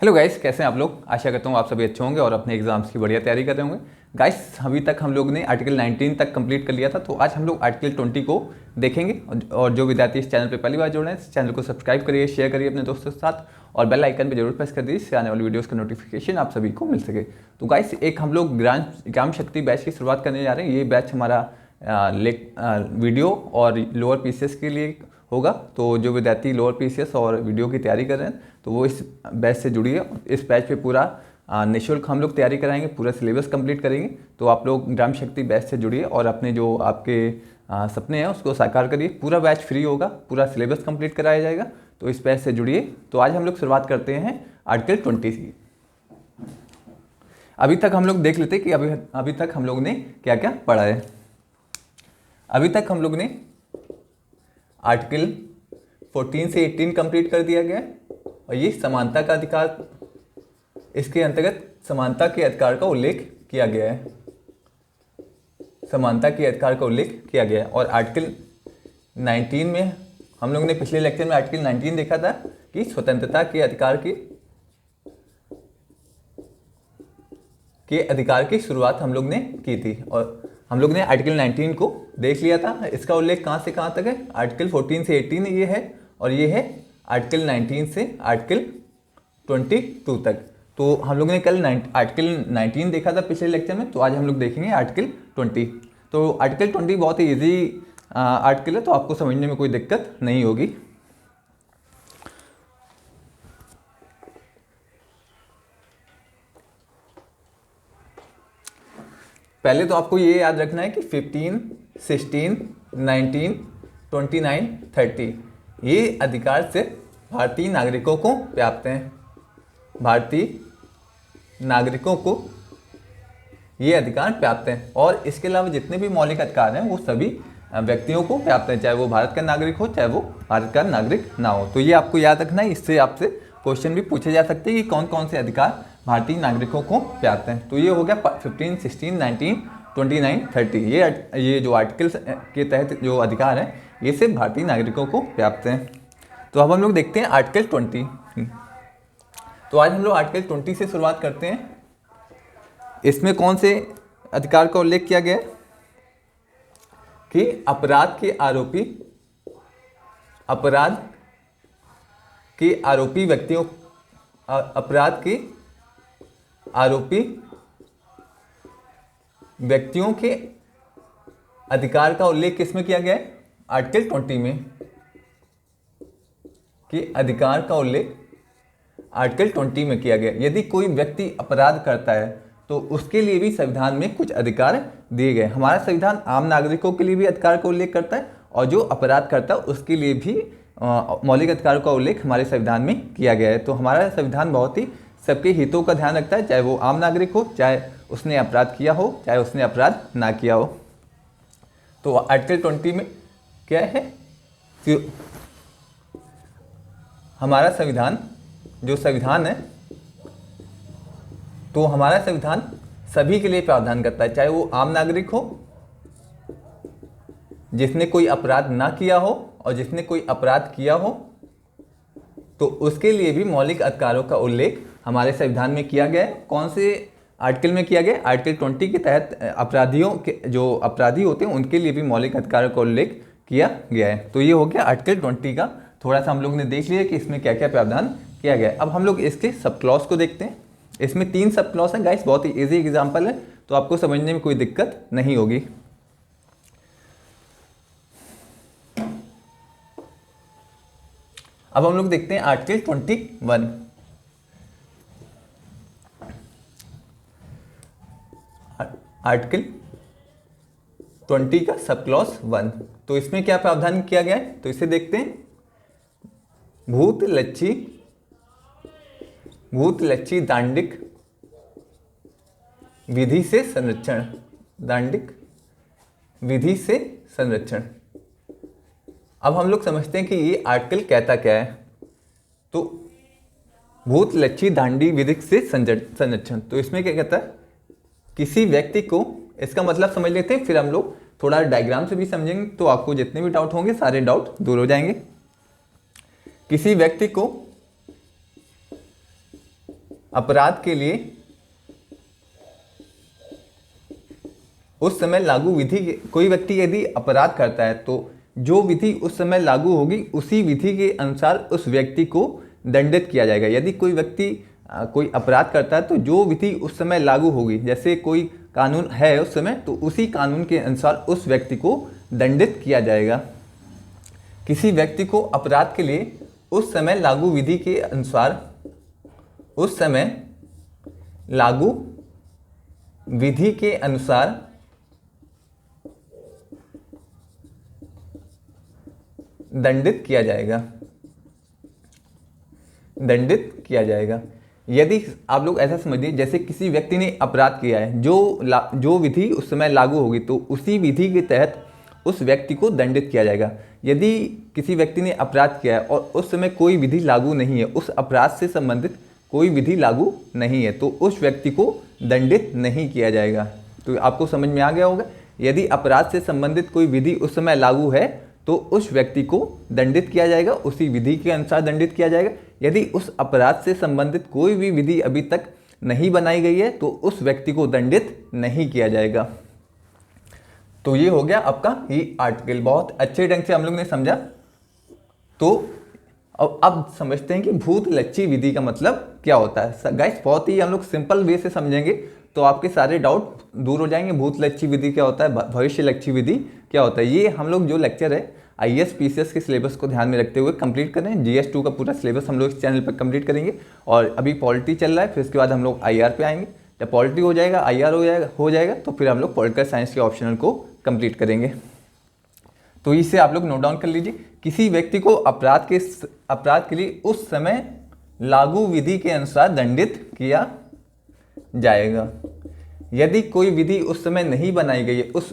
Hello guys, कैसे हैं आप लोग। आशा करता हूँ आप सभी अच्छे होंगे और अपने एग्जाम्स की बढ़िया तैयारी कर रहे होंगे। गाइस, अभी तक हम लोग ने आर्टिकल 19 तक कंप्लीट कर लिया था, तो आज हम लोग आर्टिकल 20 को देखेंगे। और जो विद्यार्थी इस चैनल पे पहली बार जुड़े हैं, इस चैनल को सब्सक्राइब करिए, शेयर करिए अपने दोस्तों के साथ और बेल आइकन पर जरूर प्रेस कर दीजिए, इससे आने वाली वीडियोज़ का नोटिफिकेशन आप सभी को मिल सके। तो गाइस, एक हम लोग ग्राम शक्ति बैच की शुरुआत करने जा रहे हैं। ये बैच हमारा वीडियो और लोअर पीसीएस के लिए होगा। तो जो विद्यार्थी लोअर पीसीएस और वीडियो की तैयारी कर रहे हैं, तो वो इस बैच से जुड़िए। इस बैच पे पूरा निःशुल्क हम लोग तैयारी कराएंगे, पूरा सिलेबस कंप्लीट करेंगे। तो आप लोग ग्राम शक्ति बैच से जुड़िए और अपने जो आपके सपने हैं उसको साकार करिए। पूरा बैच फ्री होगा, पूरा सिलेबस कंप्लीट कराया जाएगा, तो इस बैच से जुड़िए। तो आज हम लोग शुरुआत करते हैं आर्टिकल 20 की। अभी तक हम लोग देख लेते कि अभी तक हम लोग ने क्या क्या पढ़ा है। अभी तक हम लोग ने आर्टिकल 14 से 18 कंप्लीट कर दिया गया और ये समानता का अधिकार, इसके अंतर्गत समानता के अधिकार का उल्लेख किया गया है। समानता के अधिकार का उल्लेख किया गया है। और आर्टिकल 19 में हम लोग ने पिछले लेक्चर में आर्टिकल 19 देखा था कि स्वतंत्रता के अधिकार की शुरुआत हम लोग ने की थी। और हम लोग ने आर्टिकल 19 को देख लिया था। इसका उल्लेख कहाँ से कहाँ तक है, आर्टिकल 14 से 18 ये है, और ये है आर्टिकल 19 से आर्टिकल 22 तक। तो हम लोग ने कल आर्टिकल 19 देखा था पिछले लेक्चर में, तो आज हम लोग देखेंगे आर्टिकल 20। तो आर्टिकल 20 बहुत ही ईजी आर्टिकल है, तो आपको समझने में कोई दिक्कत नहीं होगी। पहले तो आपको ये याद रखना है कि 15, 16, 19, 29, 30 ये अधिकार सिर्फ भारतीय नागरिकों को व्याप्त हैं। भारतीय नागरिकों को ये अधिकार व्याप्त हैं, और इसके अलावा जितने भी मौलिक अधिकार हैं वो सभी व्यक्तियों को व्याप्त हैं, चाहे वो भारत का नागरिक हो चाहे वो भारत का नागरिक ना हो। तो ये आपको याद रखना है। इससे आपसे क्वेश्चन भी पूछे जा सकते हैं कि कौन कौन से अधिकार भारतीय नागरिकों को व्याप्त हैं। तो ये हो गया 15, 16, 19, 29, 30 ये जो आर्टिकल्स के तहत जो अधिकार हैं ये सिर्फ भारतीय नागरिकों को व्याप्त हैं। तो अब हम लोग देखते हैं आर्टिकल 20। तो आज हम लोग आर्टिकल 20 से शुरुआत करते हैं। इसमें कौन से अधिकार का उल्लेख किया गया है कि अपराध के आरोपी व्यक्तियों, अपराध के आरोपी व्यक्तियों के अधिकार का उल्लेख किसमें किया गया है, आर्टिकल 20 में। कि अधिकार का उल्लेख आर्टिकल 20 में किया गया। यदि कोई व्यक्ति अपराध करता है तो उसके लिए भी संविधान में कुछ अधिकार दिए गए। हमारा संविधान आम नागरिकों के लिए भी अधिकार का उल्लेख करता है, और जो अपराध करता है उसके लिए भी मौलिक अधिकारों का उल्लेख हमारे संविधान में किया गया है। तो हमारा संविधान बहुत ही सबके हितों का ध्यान रखता है, चाहे वो आम नागरिक हो, चाहे उसने अपराध किया हो, चाहे उसने अपराध ना किया हो। तो आर्टिकल 20 में क्या है कि हमारा संविधान, जो संविधान है, तो हमारा संविधान सभी के लिए प्रावधान करता है, चाहे वो आम नागरिक हो जिसने कोई अपराध ना किया हो, और जिसने कोई अपराध किया हो तो उसके लिए भी मौलिक अधिकारों का उल्लेख हमारे संविधान में किया गया है। कौन से आर्टिकल में किया गया, आर्टिकल 20 के तहत अपराधियों के जो अपराधी होते हैं उनके लिए भी मौलिक अधिकारों का उल्लेख किया गया है। तो ये हो गया आर्टिकल 20 का। थोड़ा सा हम लोग ने देख लिया कि इसमें क्या क्या प्रावधान किया गया है। अब हम लोग इसके सब क्लॉज को देखते हैं। इसमें 3 सब क्लॉज हैं गाइस, बहुत ही ईजी एग्जाम्पल है, तो आपको समझने में कोई दिक्कत नहीं होगी। अब हम लोग देखते हैं आर्टिकल 21। आर्टिकल 20 का सब क्लॉज 1। तो इसमें क्या प्रावधान किया गया है, तो इसे देखते हैं। भूतलक्षी दांडिक विधि से संरक्षण। दांडिक विधि से संरक्षण। अब हम लोग समझते हैं कि ये आर्टिकल कहता क्या है। तो भूतलक्षी दांडी विधि से संरक्षण, तो इसमें क्या कहता है, किसी व्यक्ति को, इसका मतलब समझ लेते हैं, फिर हम लोग थोड़ा डायग्राम से भी समझेंगे तो आपको जितने भी डाउट होंगे सारे डाउट दूर हो जाएंगे। किसी व्यक्ति को अपराध के लिए उस समय लागू विधि, कोई व्यक्ति यदि अपराध करता है तो जो विधि उस समय लागू होगी उसी विधि के अनुसार उस व्यक्ति को दंडित किया जाएगा। यदि कोई व्यक्ति कोई अपराध करता है तो जो विधि उस समय लागू होगी, जैसे कोई कानून है उस समय, तो उसी कानून के अनुसार उस व्यक्ति को दंडित किया जाएगा। किसी व्यक्ति को अपराध के लिए उस समय लागू विधि के अनुसार, उस समय लागू विधि के अनुसार दंडित किया जाएगा, दंडित किया जाएगा। यदि आप लोग ऐसा समझिए जैसे किसी व्यक्ति ने अपराध किया है, जो विधि उस समय लागू होगी तो उसी विधि के तहत उस व्यक्ति को दंडित किया जाएगा। यदि किसी व्यक्ति ने अपराध किया है और उस समय कोई विधि लागू नहीं है, उस अपराध से संबंधित कोई विधि लागू नहीं है, तो उस व्यक्ति को दंडित नहीं किया जाएगा। तो आपको समझ में आ गया होगा, यदि अपराध से संबंधित कोई विधि उस समय लागू है तो उस व्यक्ति को दंडित किया जाएगा, उसी विधि के अनुसार दंडित किया जाएगा। यदि उस अपराध से संबंधित कोई भी विधि अभी तक नहीं बनाई गई है तो उस व्यक्ति को दंडित नहीं किया जाएगा। तो ये हो गया आपका ये आर्टिकल, बहुत अच्छे ढंग से हम लोग ने समझा। तो अब समझते हैं कि भूत लच्छी विधि का मतलब क्या होता है। गाइस बहुत ही हम लोग सिंपल वे से समझेंगे तो आपके सारे डाउट दूर हो जाएंगे। भूत लच्छी विधि क्या होता है, भविष्य लच्छी विधि क्या होता है, ये हम लोग जो लेक्चर है IAS PCS के सिलेबस को ध्यान में रखते हुए कंप्लीट कर रहे हैं। GS2 का पूरा सिलेबस हम लोग इस चैनल पर कंप्लीट करेंगे। और अभी पॉलिटी चल रहा है, फिर उसके बाद हम लोग IR पे आएंगे। जब पॉलिटी हो जाएगा, IR हो जाएगा तो फिर हम लोग पॉलिटिकल साइंस के ऑप्शनल को कंप्लीट करेंगे। तो इसे आप लोग नोट डाउन कर लीजिए। किसी व्यक्ति को अपराध के लिए उस समय लागू विधि के अनुसार दंडित किया जाएगा। यदि कोई विधि उस समय नहीं बनाई गई है, उस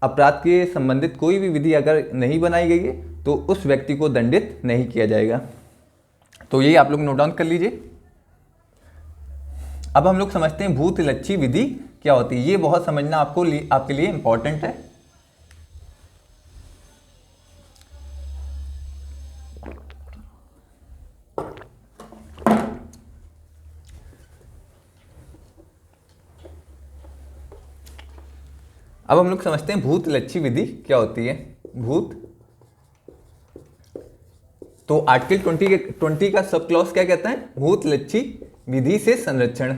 अपराध के संबंधित कोई भी विधि अगर नहीं बनाई गई है तो उस व्यक्ति को दंडित नहीं किया जाएगा। तो ये आप लोग नोट डाउन कर लीजिए। अब हम लोग समझते हैं भूत लच्छी विधि क्या होती है। ये बहुत समझना आपके लिए इंपॉर्टेंट है। अब हम लोग समझते हैं भूत लच्छी विधि क्या होती है। तो आर्टिकल 20 का सब क्लॉज क्या कहता है, भूत लच्छी विधि से संरक्षण।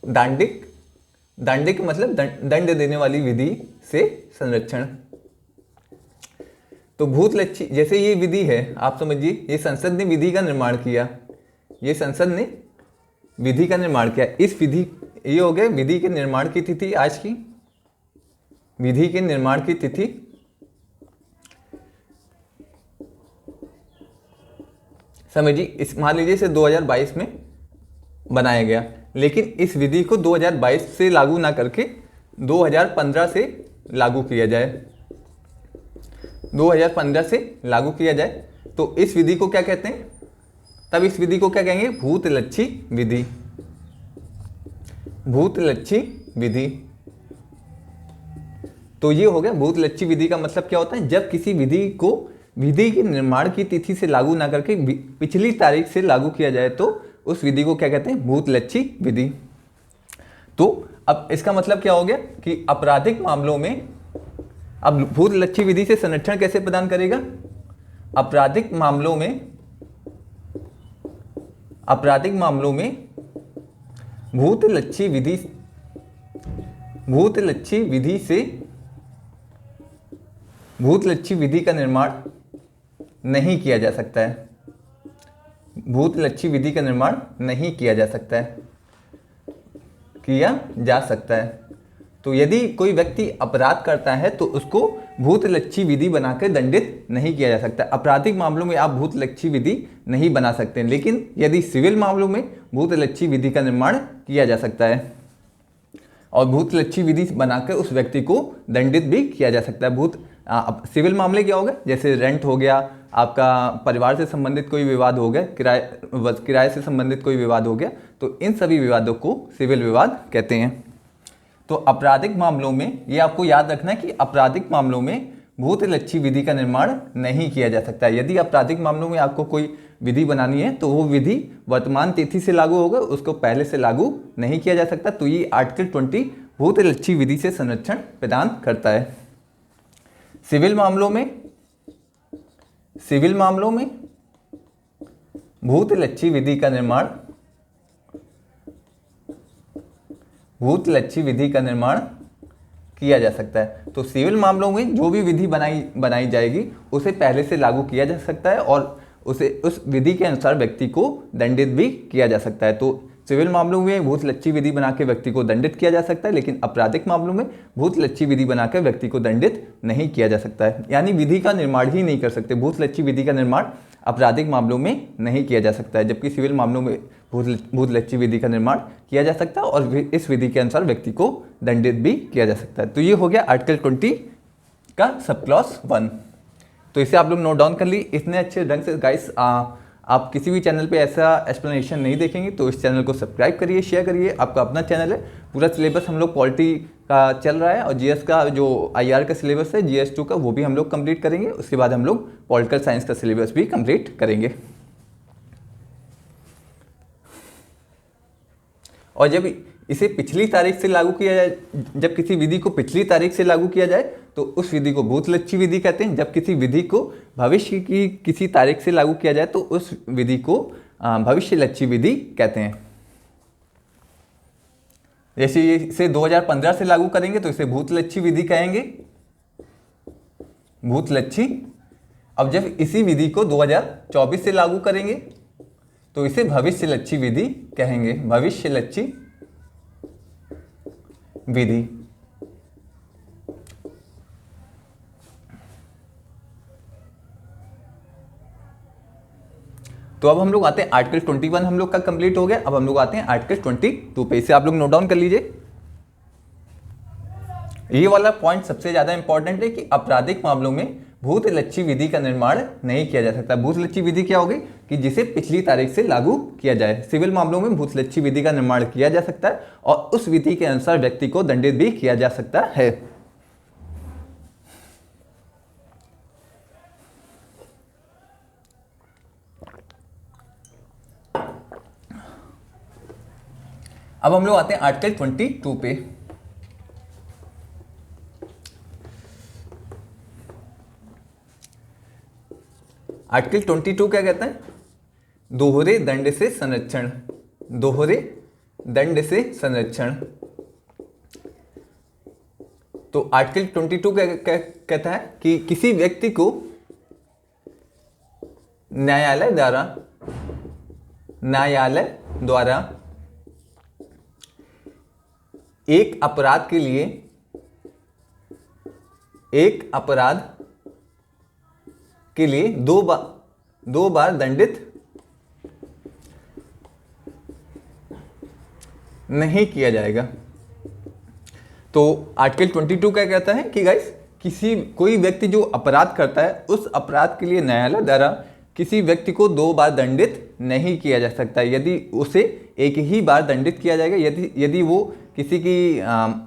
दांडिक मतलब दंड देने वाली विधि से संरक्षण। तो भूत लच्छी, जैसे ये विधि है, आप समझिए ये संसद ने विधि का निर्माण किया, ये संसद ने विधि का निर्माण किया। इस विधि, ये हो गया विधि के निर्माण की तिथि आज की, विधि के निर्माण की तिथि समझिए। इस मान लीजिए इसे 2022 में बनाया गया, लेकिन इस विधि को 2022 से लागू ना करके 2015 से लागू किया जाए, 2015 से लागू किया जाए तो इस विधि को क्या कहते हैं, तब इस विधि को क्या कहेंगे, भूत लच्छी विधि। भूत लच्छी विधि। तो ये हो गया भूत लच्छी विधि का मतलब क्या होता है, जब किसी विधि को विधि के निर्माण की तिथि से लागू ना करके पिछली तारीख से लागू किया जाए तो उस विधि को क्या कहते हैं, भूत लच्छी विधि। तो अब इसका मतलब क्या हो गया कि आपराधिक मामलों में अब भूत लच्छी विधि से संरक्षण कैसे प्रदान करेगा, आपराधिक मामलों में भूत लच्छी विधि का निर्माण नहीं किया जा सकता है, भूत लच्छी विधि का निर्माण नहीं किया जा सकता है, किया जा सकता है। तो यदि कोई व्यक्ति अपराध करता है तो उसको भूत लच्छी विधि बनाकर दंडित नहीं किया जा सकता। आपराधिक मामलों में आप भूत लच्छी विधि नहीं बना सकते, लेकिन यदि सिविल मामलों में भूत लच्छी विधि का निर्माण किया जा सकता है और भूत लच्छी विधि बनाकर उस व्यक्ति को दंडित भी किया जा सकता है। सिविल मामले क्या हो गए, जैसे रेंट हो गया, आपका परिवार से संबंधित कोई विवाद हो गया, किराए से संबंधित कोई विवाद हो गया, तो इन सभी विवादों को सिविल विवाद कहते हैं। तो आपराधिक मामलों में ये आपको याद रखना है कि आपराधिक मामलों में भूतलक्षी विधि का निर्माण नहीं किया जा सकता। यदि आपराधिक मामलों में आपको कोई विधि बनानी है तो वो विधि वर्तमान तिथि से लागू होगा, उसको पहले से लागू नहीं किया जा सकता। तो ये आर्टिकल 20 भूतलक्षी विधि से संरक्षण प्रदान करता है। सिविल मामलों में भूतलक्षी विधि का निर्माण किया जा सकता है। तो सिविल मामलों में जो भी विधि बनाई जाएगी उसे पहले से लागू किया जा सकता है और उस विधि के अनुसार व्यक्ति को दंडित भी किया जा सकता है। तो सिविल मामलों में भूतलक्षी विधि बना के व्यक्ति को दंडित किया जा सकता है, लेकिन आपराधिक मामलों में भूतलक्षी विधि बनाकर व्यक्ति को दंडित नहीं किया जा सकता है। यानी विधि का निर्माण ही नहीं कर सकते, भूतलक्षी विधि का निर्माण आपराधिक मामलों में नहीं किया जा सकता है, जबकि सिविल मामलों में भूतलक्षी विधि का निर्माण किया जा सकता है और इस विधि के अनुसार व्यक्ति को दंडित भी किया जा सकता है। तो ये हो गया आर्टिकल 20 का सब क्लॉज 1। तो इसे आप लोग नोट डाउन कर ली। इतने अच्छे ढंग से गाइस आप किसी भी चैनल पे ऐसा एक्सप्लेनेशन नहीं देखेंगे, तो इस चैनल को सब्सक्राइब करिए, शेयर करिए। आपका अपना चैनल है, पूरा सिलेबस हम लोग पॉलिटी का चल रहा है और जीएस का जो IR का सिलेबस है GS 2 का, वो भी हम लोग कंप्लीट करेंगे। उसके बाद हम लोग पॉलिटिकल साइंस का सिलेबस भी कंप्लीट करेंगे। और जब इसे पिछली तारीख से लागू किया जाए, जब किसी विधि को पिछली तारीख से लागू किया जाए तो उस विधि को भूतलक्षी विधि कहते हैं। जब किसी विधि को भविष्य की किसी तारीख से लागू किया जाए तो उस विधि को भविष्यलक्षी विधि कहते हैं। जैसे इसे 2015 से लागू करेंगे तो इसे भूतलक्षी विधि कहेंगे, भूतलक्षी। अब जब इसी विधि को 2024 से लागू करेंगे तो इसे भविष्यलक्षी विधि कहेंगे, भविष्यलक्षी विधि। तो अब हम लोग आते हैं आर्टिकल 21 हम लोग का कंप्लीट हो गया। अब हम लोग आते हैं आर्टिकल 22 पे। इसे आप लोग नोट डाउन कर लीजिए। ये वाला पॉइंट सबसे ज्यादा इंपॉर्टेंट है कि आपराधिक मामलों में भूतलक्षी विधि का निर्माण नहीं किया जा सकता। भूतलक्षी विधि क्या होगी कि जिसे पिछली तारीख से लागू किया जाए। सिविल मामलों में भूतलक्षी विधि का निर्माण किया जा सकता है और उस विधि के अनुसार व्यक्ति को दंडित भी किया जा सकता है। अब हम लोग आते हैं आर्टिकल 22 पे। आर्टिकल 22 क्या कहता है? दोहरे दंड से संरक्षण, दोहरे दंड से संरक्षण। तो आर्टिकल 22 क्या कहता है कि किसी व्यक्ति को न्यायालय द्वारा एक अपराध के लिए दो बार दंडित नहीं किया जाएगा। तो आर्टिकल 22 क्या कहता है कि गाइस कोई व्यक्ति जो अपराध करता है उस अपराध के लिए न्यायालय द्वारा किसी व्यक्ति को 2 बार दंडित नहीं किया जा सकता। यदि उसे एक ही बार दंडित किया जाएगा, यदि वो किसी की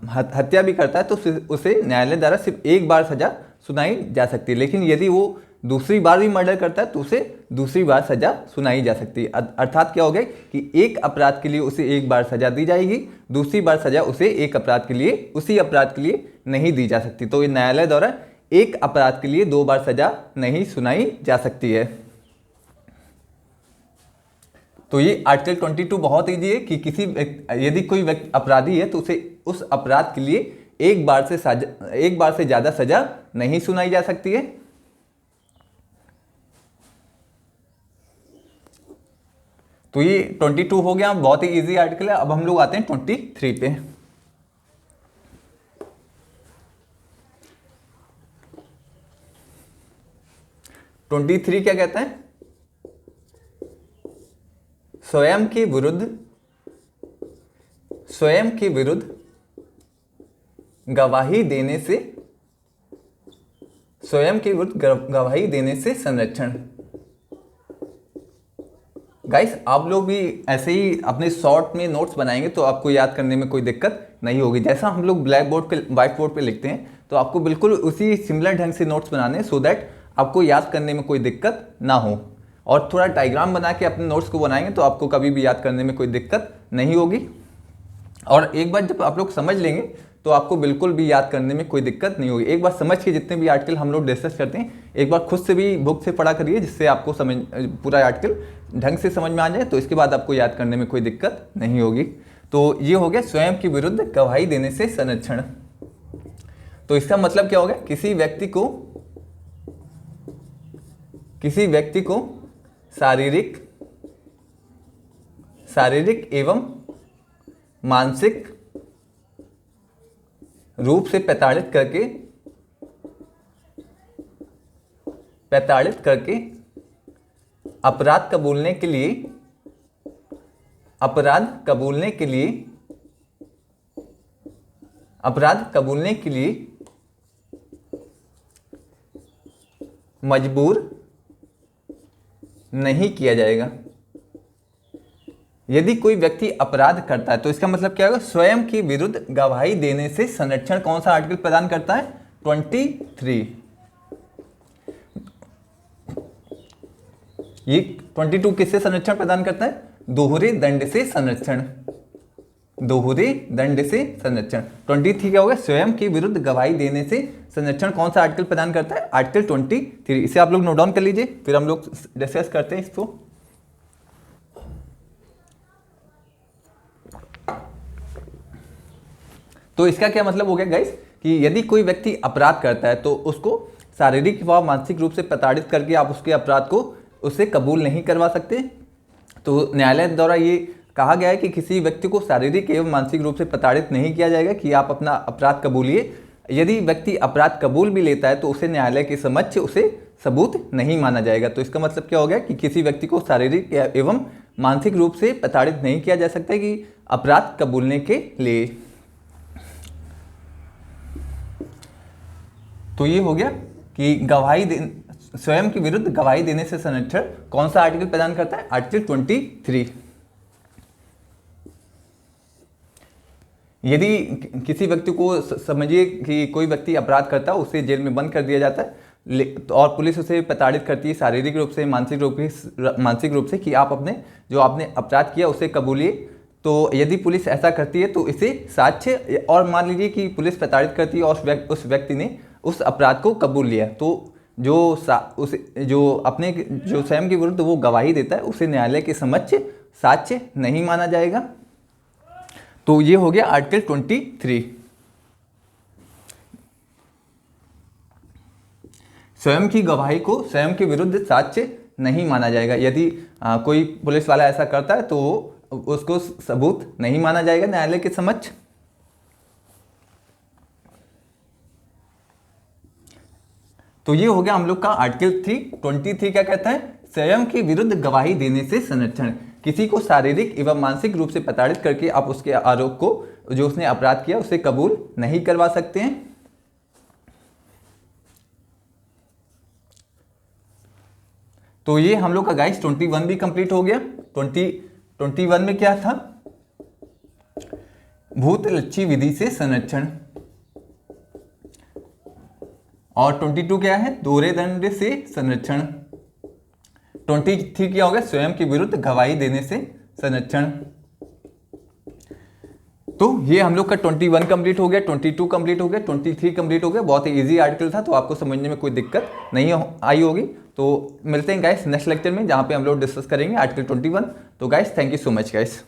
हत्या भी करता है तो उसे न्यायालय द्वारा सिर्फ 1 बार सजा सुनाई जा सकती है। लेकिन यदि वो दूसरी बार भी मर्डर करता है तो उसे दूसरी बार सजा सुनाई जा सकती है। अर्थात क्या हो गया कि एक अपराध के लिए उसे 1 बार सजा दी जाएगी, दूसरी बार सजा उसे उसी अपराध के लिए नहीं दी जा सकती। तो ये न्यायालय द्वारा एक अपराध के लिए 2 बार सजा नहीं सुनाई जा सकती है। तो ये आर्टिकल 22 बहुत ईजी है कि यदि कोई व्यक्ति अपराधी है तो उसे उस अपराध के लिए एक बार से ज्यादा सजा नहीं सुनाई जा सकती है। तो ये 22 हो गया, बहुत ही इजी आर्टिकल है। अब हम लोग आते हैं 23 पे। क्या कहता है? स्वयं के विरुद्ध गवाही देने से संरक्षण। गाइस आप लोग भी ऐसे ही अपने शॉर्ट में नोट्स बनाएंगे तो आपको याद करने में कोई दिक्कत नहीं होगी। जैसा हम लोग व्हाइट बोर्ड पे लिखते हैं तो आपको बिल्कुल उसी सिमिलर ढंग से नोट्स बनाने सो दैट आपको याद करने में कोई दिक्कत ना हो। और थोड़ा डायग्राम बना के अपने नोट्स को बनाएंगे तो आपको कभी भी याद करने में कोई दिक्कत नहीं होगी। और एक बार जब आप लोग समझ लेंगे तो आपको बिल्कुल भी याद करने में कोई दिक्कत नहीं होगी। एक बार समझ के जितने भी आर्टिकल हम लोग डिस्कस करते हैं एक बार खुद से भी बुक से पढ़ा करिए, जिससे आपको समझ पूरा आर्टिकल ढंग से समझ में आ जाए, तो इसके बाद आपको याद करने में कोई दिक्कत नहीं होगी। तो ये हो गया स्वयं के विरुद्ध गवाही देने से संरक्षण। तो इसका मतलब क्या हो गया, किसी व्यक्ति को शारीरिक एवं मानसिक रूप से प्रताड़ित करके अपराध कबूलने के लिए मजबूर नहीं किया जाएगा। यदि कोई व्यक्ति अपराध करता है तो इसका मतलब क्या होगा, स्वयं के विरुद्ध गवाही देने से संरक्षण कौन सा आर्टिकल प्रदान करता है, 23। ये 22 किससे संरक्षण प्रदान करता है, दोहरे दंड से संरक्षण। 23 क्या होगा, स्वयं के विरुद्ध गवाही देने से संरक्षण कौन सा आर्टिकल प्रदान करता है, आर्टिकल 23। इसे आप लोग नोट डाउन कर लीजिए, फिर हम लोग डिस्कस करते हैं इसको। तो इसका क्या मतलब हो गया गाइस, कि यदि कोई व्यक्ति अपराध करता है तो उसको शारीरिक व मानसिक रूप से प्रताड़ित करके आप उसके अपराध को उससे कबूल नहीं करवा सकते। तो न्यायालय द्वारा ये कहा गया है कि किसी व्यक्ति को शारीरिक एवं मानसिक रूप से प्रताड़ित नहीं किया जाएगा कि आप अपना अपराध कबूलिए। यदि व्यक्ति अपराध कबूल भी लेता है तो उसे न्यायालय के समक्ष उसे सबूत नहीं माना जाएगा। तो इसका मतलब क्या हो गया कि किसी व्यक्ति को शारीरिक एवं मानसिक रूप से प्रताड़ित नहीं किया जा सकता है कि अपराध कबूलने के लिए। तो ये हो गया कि स्वयं के विरुद्ध गवाही देने से संरक्षण कौन सा आर्टिकल प्रदान करता है, आर्टिकल 23। यदि किसी व्यक्ति को समझिए कि कोई व्यक्ति अपराध करता है, उसे जेल में बंद कर दिया जाता है और पुलिस उसे प्रताड़ित करती है शारीरिक रूप से, मानसिक रूप से कि आप आपने अपराध किया उसे कबूलिए। तो यदि पुलिस ऐसा करती है तो इसे साक्ष्य, और मान लीजिए कि पुलिस प्रताड़ित करती है और उस व्यक्ति ने उस अपराध को कबूल लिया, तो जो स्वयं के विरुद्ध वो गवाही देता है उसे न्यायालय के समक्ष साक्ष्य नहीं माना जाएगा। तो ये हो गया आर्टिकल 23। स्वयं की गवाही को स्वयं के विरुद्ध साक्ष्य नहीं माना जाएगा। यदि कोई पुलिस वाला ऐसा करता है तो उसको सबूत नहीं माना जाएगा न्यायालय के समक्ष। तो ये हो गया हम लोग का आर्टिकल 23 क्या कहता है, स्वयं के विरुद्ध गवाही देने से संरक्षण। किसी को शारीरिक एवं मानसिक रूप से प्रताड़ित करके आप उसके आरोप को, जो उसने अपराध किया, उसे कबूल नहीं करवा सकते हैं। तो ये हम लोग का गाइस 21 भी कंप्लीट हो गया। 21 में क्या था, भूतलक्षी विधि से संरक्षण। और 22 क्या है, दोहरे दंड से संरक्षण। 23 क्या हो गया, स्वयं के विरुद्ध गवाही देने से संरक्षण। तो ये हम लोग का 21 कंप्लीट हो गया, 22 कंप्लीट हो गया, 23 कंप्लीट हो गया। बहुत ही इजी आर्टिकल था, तो आपको समझने में कोई दिक्कत नहीं आई होगी। तो मिलते हैं गाइस नेक्स्ट लेक्चर में, जहां पे हम लोग डिस्कस करेंगे आर्टिकल 21। तो guys thank you so much guys.